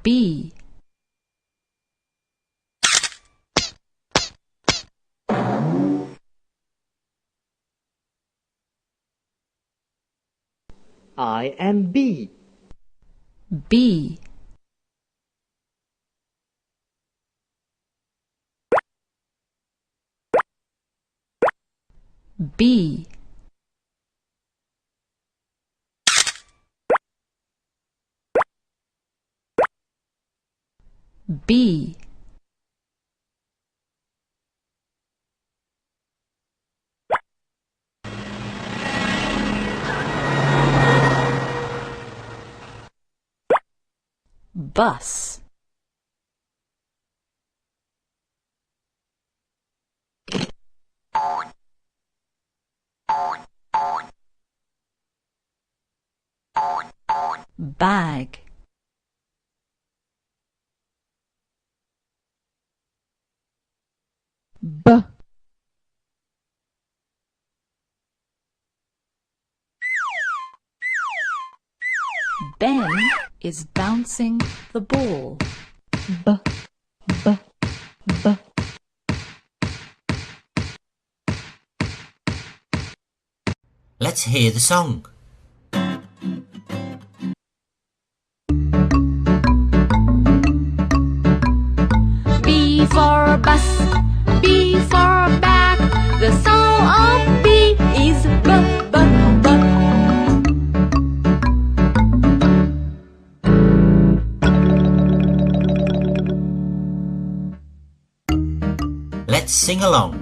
B. I am B. B. B. B. Bus. Bag. B. Ben is bouncing the ball. B. B. B. Let's hear the song. B for bus, B for bag. The sound of B is B, B, B. Let's sing along.